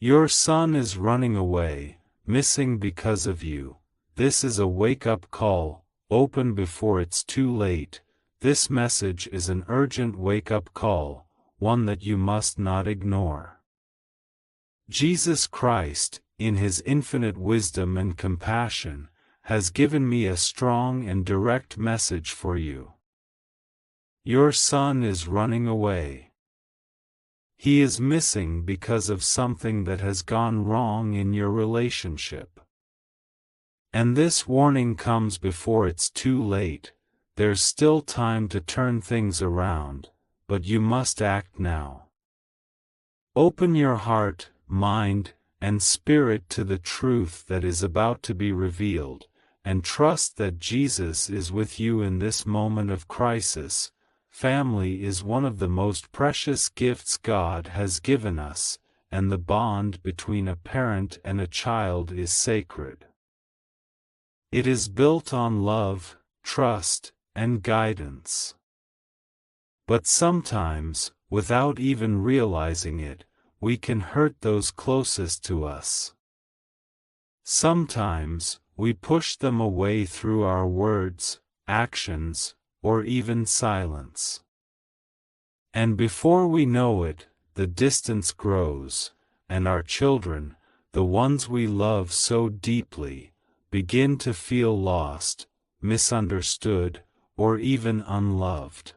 Your son is running away, missing because of you. This is a wake-up call. Open before it's too late. This message is an urgent wake-up call, one that you must not ignore. Jesus Christ, in His infinite wisdom and compassion, has given me a strong and direct message for you. Your son is running away. He is missing because of something that has gone wrong in your relationship. And this warning comes before it's too late. There's still time to turn things around, but you must act now. Open your heart, mind, and spirit to the truth that is about to be revealed, and trust that Jesus is with you in this moment of crisis. Family is one of the most precious gifts God has given us, and the bond between a parent and a child is sacred. It is built on love, trust, and guidance. But sometimes, without even realizing it, we can hurt those closest to us. Sometimes, we push them away through our words, actions, or even silence. And before we know it, the distance grows, and our children, the ones we love so deeply, begin to feel lost, misunderstood, or even unloved.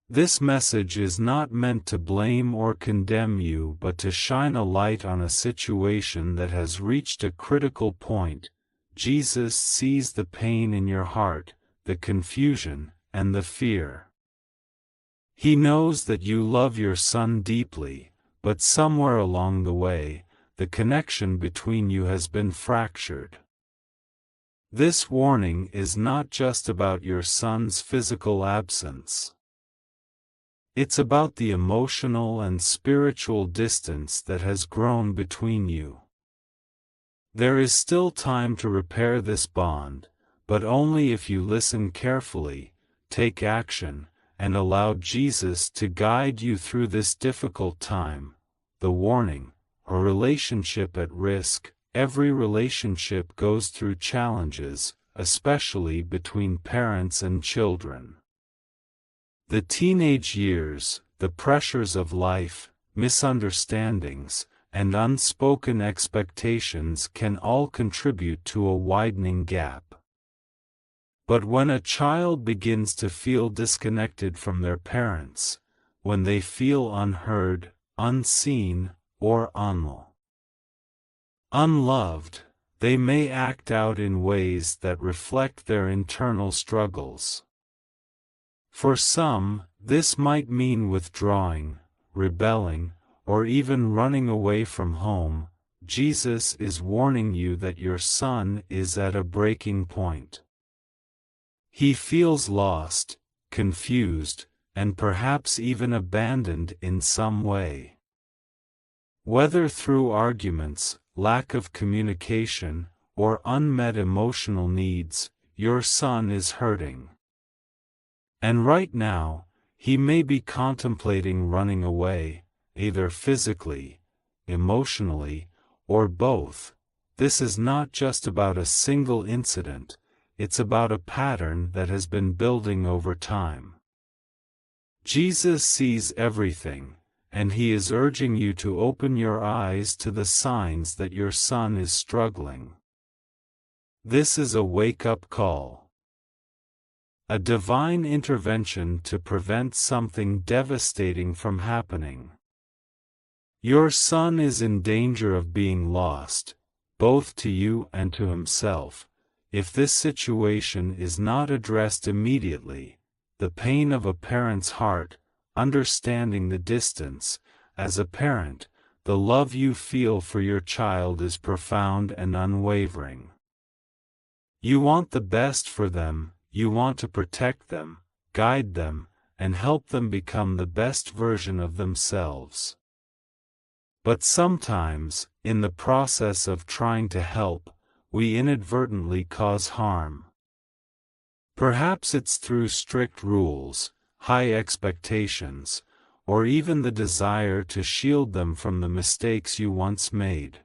This message is not meant to blame or condemn you but to shine a light on a situation that has reached a critical point. Jesus sees the pain in your heart, the confusion, and the fear. He knows that you love your son deeply, but somewhere along the way, the connection between you has been fractured. This warning is not just about your son's physical absence. It's about the emotional and spiritual distance that has grown between you. There is still time to repair this bond, but only if you listen carefully, take action, and allow Jesus to guide you through this difficult time. The warning: a relationship at risk. Every relationship goes through challenges, especially between parents and children. The teenage years, the pressures of life, misunderstandings, and unspoken expectations can all contribute to a widening gap. But when a child begins to feel disconnected from their parents, when they feel unheard, unseen, or unloved, they may act out in ways that reflect their internal struggles. For some, this might mean withdrawing, rebelling, or even running away from home. Jesus is warning you that your son is at a breaking point. He feels lost, confused, and perhaps even abandoned in some way. Whether through arguments, lack of communication, or unmet emotional needs, your son is hurting. And right now, he may be contemplating running away, either physically, emotionally, or both. This is not just about a single incident, it's about a pattern that has been building over time. Jesus sees everything, and He is urging you to open your eyes to the signs that your son is struggling. This is a wake-up call. A divine intervention to prevent something devastating from happening. Your son is in danger of being lost, both to you and to himself. If this situation is not addressed immediately, the pain of a parent's heart, understanding the distance, as a parent, the love you feel for your child is profound and unwavering. You want the best for them. You want to protect them, guide them, and help them become the best version of themselves. But sometimes, in the process of trying to help, we inadvertently cause harm. Perhaps it's through strict rules, high expectations, or even the desire to shield them from the mistakes you once made.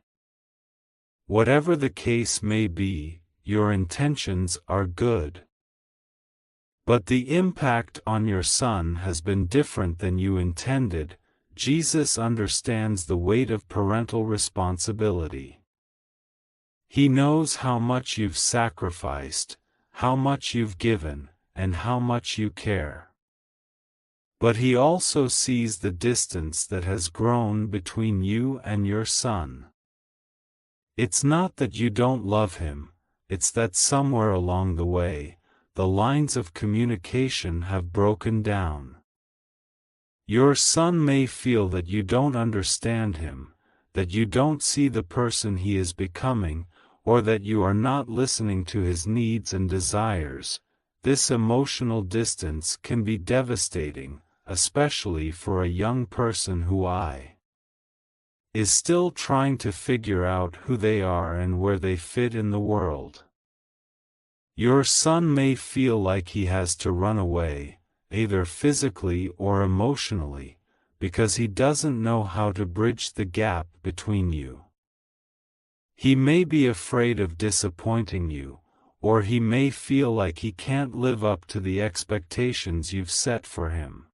Whatever the case may be, your intentions are good. But the impact on your son has been different than you intended. Jesus understands the weight of parental responsibility. He knows how much you've sacrificed, how much you've given, and how much you care. But he also sees the distance that has grown between you and your son. It's not that you don't love him, it's that somewhere along the way, the lines of communication have broken down. Your son may feel that you don't understand him, that you don't see the person he is becoming, or that you are not listening to his needs and desires. This emotional distance can be devastating, especially for a young person who is still trying to figure out who they are and where they fit in the world. Your son may feel like he has to run away, either physically or emotionally, because he doesn't know how to bridge the gap between you. He may be afraid of disappointing you, or he may feel like he can't live up to the expectations you've set for him.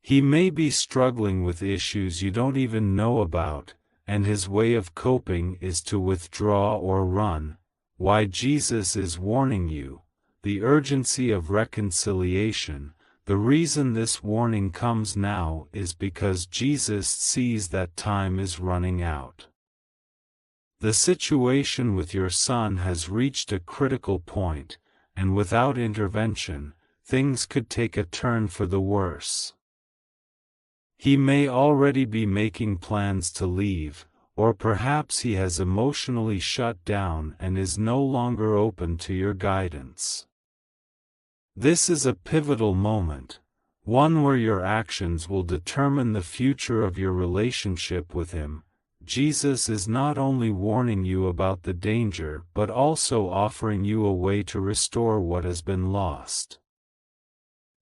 He may be struggling with issues you don't even know about, and his way of coping is to withdraw or run. Why Jesus is warning you, the urgency of reconciliation. The reason this warning comes now is because Jesus sees that time is running out. The situation with your son has reached a critical point, and without intervention, things could take a turn for the worse. He may already be making plans to leave, or perhaps he has emotionally shut down and is no longer open to your guidance. This is a pivotal moment, one where your actions will determine the future of your relationship with him. Jesus is not only warning you about the danger but also offering you a way to restore what has been lost.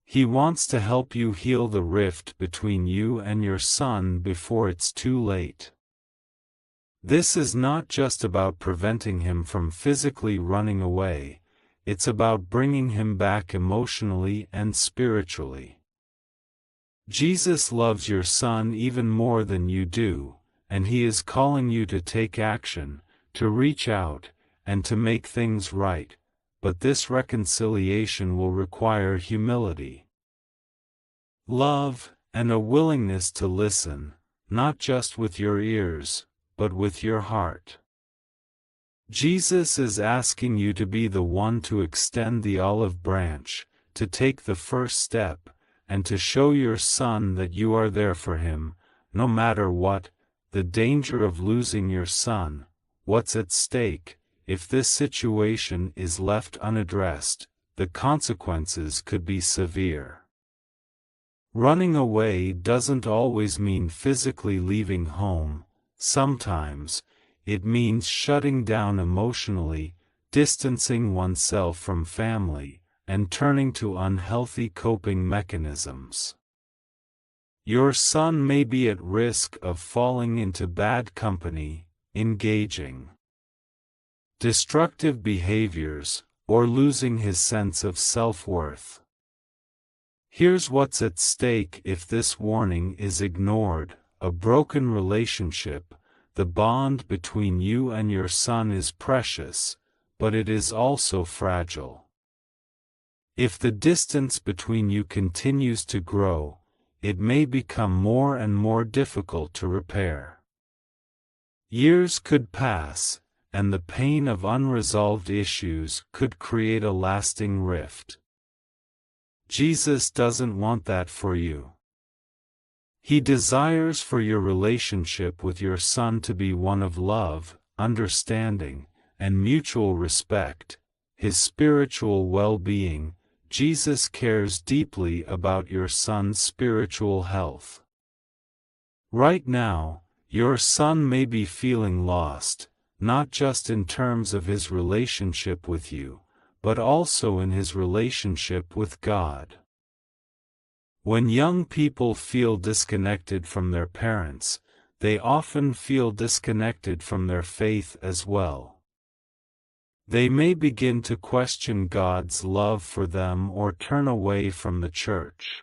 He wants to help you heal the rift between you and your son before it's too late. This is not just about preventing him from physically running away, it's about bringing him back emotionally and spiritually. Jesus loves your son even more than you do, and he is calling you to take action, to reach out, and to make things right. But this reconciliation will require humility, love, and a willingness to listen, not just with your ears, but with your heart. Jesus is asking you to be the one to extend the olive branch, to take the first step, and to show your son that you are there for him, no matter what, the danger of losing your son, what's at stake. If this situation is left unaddressed, the consequences could be severe. Running away doesn't always mean physically leaving home. Sometimes, it means shutting down emotionally, distancing oneself from family, and turning to unhealthy coping mechanisms. Your son may be at risk of falling into bad company, engaging destructive behaviors, or losing his sense of self-worth. Here's what's at stake if this warning is ignored: a broken relationship. The bond between you and your son is precious, but it is also fragile. If the distance between you continues to grow, it may become more and more difficult to repair. Years could pass, and the pain of unresolved issues could create a lasting rift. Jesus doesn't want that for you. He desires for your relationship with your son to be one of love, understanding, and mutual respect, his spiritual well-being. Jesus cares deeply about your son's spiritual health. Right now, your son may be feeling lost, not just in terms of his relationship with you, but also in his relationship with God. When young people feel disconnected from their parents, they often feel disconnected from their faith as well. They may begin to question God's love for them or turn away from the church.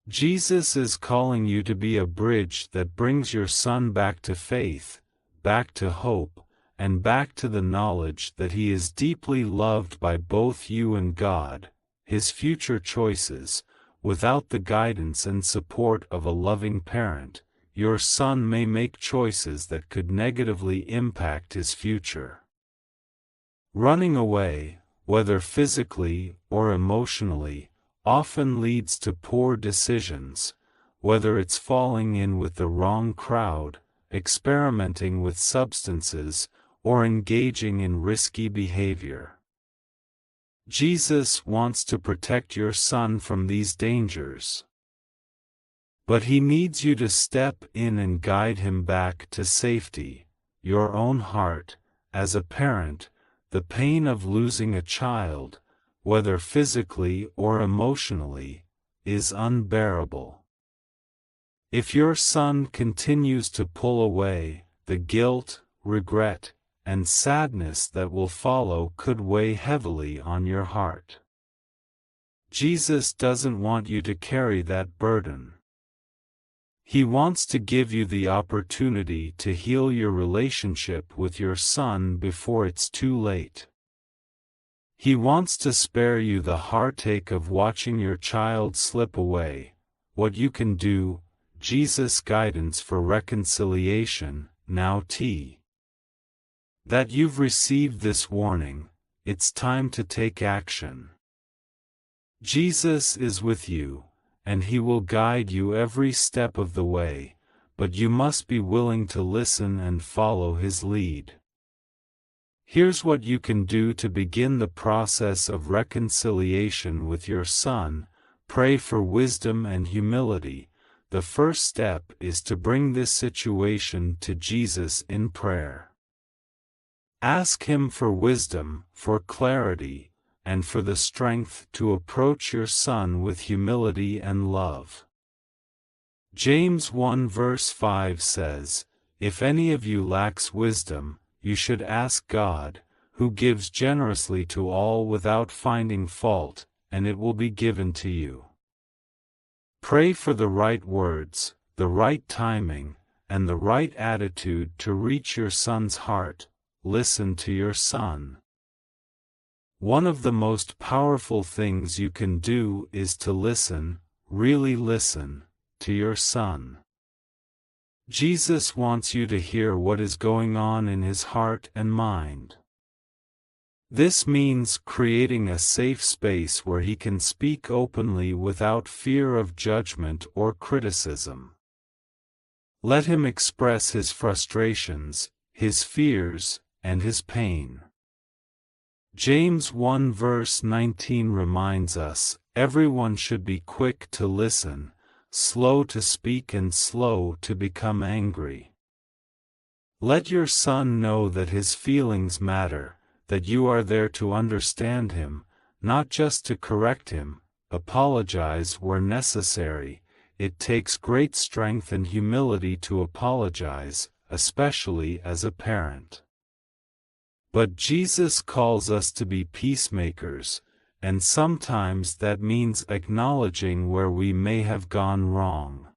Jesus is calling you to be a bridge that brings your son back to faith, back to hope, and back to the knowledge that he is deeply loved by both you and God. His future choices, without the guidance and support of a loving parent, your son may make choices that could negatively impact his future. Running away, whether physically or emotionally, often leads to poor decisions, whether it's falling in with the wrong crowd, experimenting with substances, or engaging in risky behavior. Jesus wants to protect your son from these dangers. But he needs you to step in and guide him back to safety. Your own heart, as a parent, the pain of losing a child, whether physically or emotionally, is unbearable. If your son continues to pull away, the guilt, regret, and sadness that will follow could weigh heavily on your heart. Jesus doesn't want you to carry that burden. He wants to give you the opportunity to heal your relationship with your son before it's too late. He wants to spare you the heartache of watching your child slip away. What you can do, Jesus' guidance for reconciliation. Now that you've received this warning, it's time to take action. Jesus is with you, and he will guide you every step of the way, but you must be willing to listen and follow his lead. Here's what you can do to begin the process of reconciliation with your son. Pray for wisdom and humility. The first step is to bring this situation to Jesus in prayer. Ask him for wisdom, for clarity, and for the strength to approach your son with humility and love. James 1 verse 5 says, "If any of you lacks wisdom, you should ask God, who gives generously to all without finding fault, and it will be given to you." Pray for the right words, the right timing, and the right attitude to reach your son's heart. Listen to your son. One of the most powerful things you can do is to listen, really listen, to your son. Jesus wants you to hear what is going on in his heart and mind. This means creating a safe space where he can speak openly without fear of judgment or criticism. Let him express his frustrations, his fears, and his pain. James 1 verse 19 reminds us, everyone should be quick to listen, slow to speak and slow to become angry. Let your son know that his feelings matter, that you are there to understand him, not just to correct him. Apologize where necessary. It takes great strength and humility to apologize, especially as a parent. But Jesus calls us to be peacemakers, and sometimes that means acknowledging where we may have gone wrong.